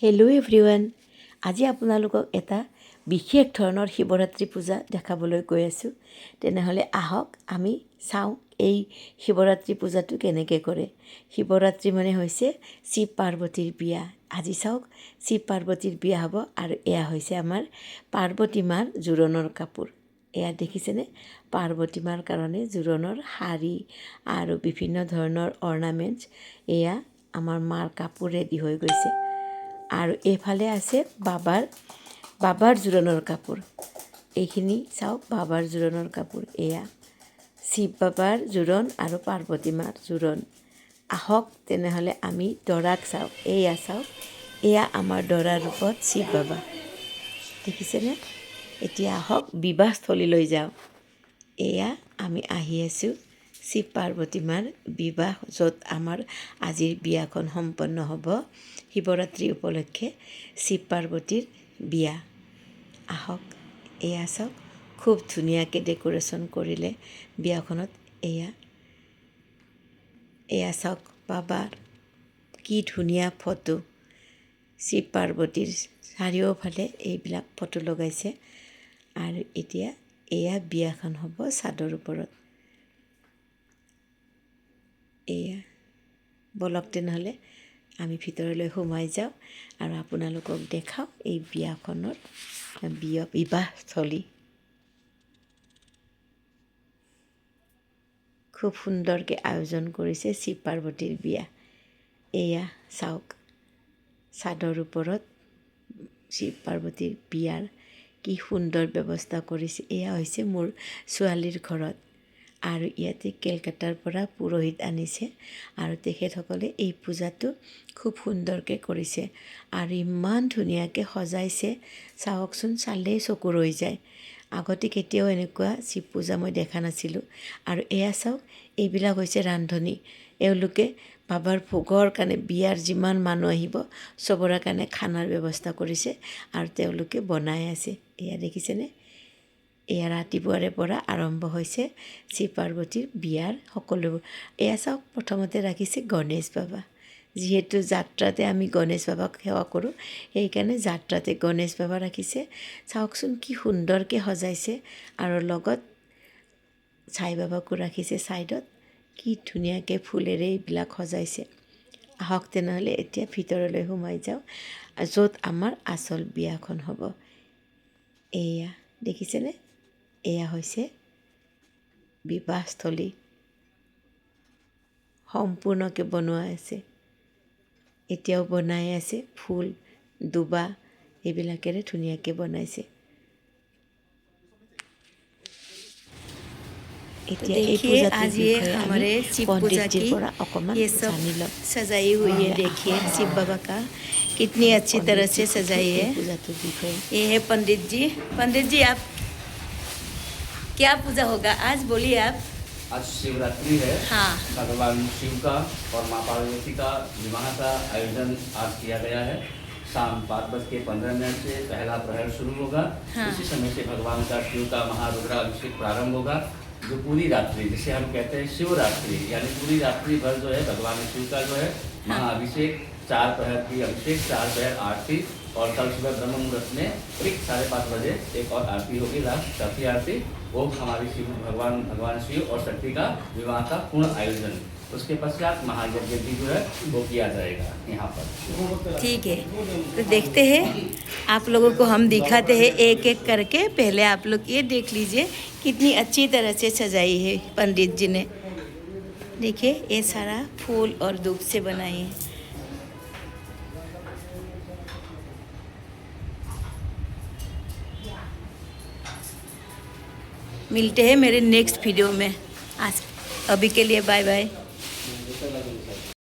Hello' everyone, আজি আপোনালোকক এটা বিশেষ ধৰণৰ শিৱৰাত্ৰি পূজা দেখাবলৈ গৈ আছোঁ। তেনেহ'লে আহক আমি চাওঁ এই শিৱৰাত্ৰি পূজাটো কেনেকৈ কৰে। শিৱৰাত্ৰি মানে হৈছে শিৱ পাৰ্বতীৰ বিয়া। আজি চাওক শিৱ পাৰ্বতীৰ বিয়া হ'ব আৰু এয়া হৈছে আমাৰ পাৰ্বতী মাৰ জোৰোণৰ কাপোৰ। এয়া দেখিছেনে, পাৰ্বতী মাৰ কাৰণে জোৰোণৰ শাৰী আৰু বিভিন্ন ধৰণৰ অৰ্ণামেণ্টছ। এয়া আমাৰ মাৰ কাপোৰ ৰেডি হৈ গৈছে। আৰু এইফালে আছে বাবাৰ জোৰোণৰ কাপোৰ। এইখিনি চাওক, বাবাৰ জোৰোণৰ কাপোৰ। এয়া শিৱ বাবাৰ জোৰোণ আৰু পাৰ্বতী মাৰ জোৰোণ। আহক তেনেহ'লে আমি দৰাক চাওঁ। এয়া চাওক, এয়া আমাৰ দৰাৰ ৰূপত শিৱ বাবা, দেখিছেনে। এতিয়া আহক বিবাহস্থলীলৈ যাওঁ। এয়া আমি আহি আছোঁ শিৱ পাৰ্বতী মাৰ বিবাহ, য'ত আমাৰ আজিৰ বিয়াখন সম্পন্ন হ'ব। শিৱৰাত্ৰি উপলক্ষে শিৱ পাৰ্বতীৰ বিয়া। আহক এয়া চাওক, খুব ধুনীয়াকৈ ডেক'ৰেশ্যন কৰিলে বিয়াখনত। এয়া চাওক, বাবাৰ কি ধুনীয়া ফটো। শিৱ পাৰ্বতীৰ চাৰিওফালে এইবিলাক ফটো লগাইছে। আৰু এতিয়া এয়া বিয়াখন হ'ব চাদৰ ওপৰত। এয়া বলক তেনেহ'লে আমি ভিতৰলৈ সোমাই যাওঁ আৰু আপোনালোকক দেখাওঁ এই বিয়াখনৰ বিবাহস্থলী। খুব সুন্দৰকৈ আয়োজন কৰিছে শিৱ পাৰ্বতীৰ বিয়া। এয়া চাওক, চাদৰ ওপৰত শিৱ পাৰ্বতীৰ বিয়াৰ কি সুন্দৰ ব্যৱস্থা কৰিছে। এয়া হৈছে মোৰ ছোৱালীৰ ঘৰত। আৰু ইয়াতে কেলকাতাৰ পৰা পুৰোহিত আনিছে আৰু তেখেতসকলে এই পূজাটো খুব সুন্দৰকৈ কৰিছে আৰু ইমান ধুনীয়াকৈ সজাইছে। চাওকচোন, চালেই চকু ৰৈ যায়। আগতে কেতিয়াও এনেকুৱা শিৱ পূজা মই দেখা নাছিলোঁ। আৰু এয়া চাওক, এইবিলাক হৈছে ৰান্ধনি। এওঁলোকে বাবাৰ ভোগৰ কাৰণে, বিয়াৰ যিমান মানুহ আহিব চবৰে কাৰণে খানাৰ ব্যৱস্থা কৰিছে আৰু তেওঁলোকে বনাই আছে। এয়া দেখিছেনে, এয়া ৰাতিপুৱাৰে পৰা আৰম্ভ হৈছে শিৱ পাৰ্বতীৰ বিয়াৰ সকলোবোৰ। এয়া চাওক, প্ৰথমতে ৰাখিছে গণেশ বাবা। যিহেতু যাত্ৰাতে আমি গণেশ বাবাক সেৱা কৰোঁ, সেইকাৰণে যাত্ৰাতে গণেশ বাবা ৰাখিছে। চাওকচোন কি সুন্দৰকৈ সজাইছে আৰু লগত সাই বাবাকো ৰাখিছে ছাইডত। কি ধুনীয়াকৈ ফুলেৰে এইবিলাক সজাইছে। আহক তেনেহ'লে এতিয়া ভিতৰলৈ সোমাই যাওঁ, য'ত আমাৰ আচল বিয়াখন হ'ব। এয়া দেখিছেনে, এয়া হৈছে বিবাহস্থলী। সম্পূৰ্ণকৈ বনোৱা আছে, এতিয়াও বনাই আছে। ফুল দুবা এইবিলাকেৰে ধুনীয়াকৈ বনাইছে। এতিয়া এই পূজাটোৰ বিষয়ে আমি পণ্ডিতজিৰ পৰা অকণমান জানি লওঁ। सजाई हुई है, देखिए शिव बाबा का कितनी अच्छी तरह से सजाई है। পূজাটোৰ বিষয়ে ये है पंडित जी। पंडित जी, आप क्या पूजा होगा आज, बोलिए आप। आज शिवरात्रि है। हाँ। भगवान शिव का और माँ पार्वती का विवाह का आयोजन आज किया गया है। शाम 5:15 से पहला प्रहर शुरू होगा। हाँ। उसी समय से भगवान का शिव का महारुद्राभिषेक प्रारंभ होगा, जो पूरी रात्रि, जिसे हम कहते हैं शिवरात्रि, यानी पूरी रात्रि भर जो है भगवान शिव का जो है महाअभिषेक, 4 प्रहर की अभिषेक, 4 प्रहर आरती, और कल सुबह ब्रह्म मुहूर्त में ठीक 5:30 बजे एक और आरती होगी, लास्ट चौथी आरती। वो हमारी भगवान शिव और शक्ति का विवाह का पूर्ण आयोजन। उसके पश्चात महायज्ञ भी जो है वो किया जाएगा यहाँ पर। ठीक है, तो देखते हैं, आप लोगों को हम दिखाते हैं एक एक करके। पहले आप लोग ये देख लीजिए कितनी अच्छी तरह से सजाई है पंडित जी ने। देखिए ये सारा फूल और दूब से बनाई है। मिलते हैं मेरे नेक्स्ट वीडियो में। आज अभी के लिए बाय बाय।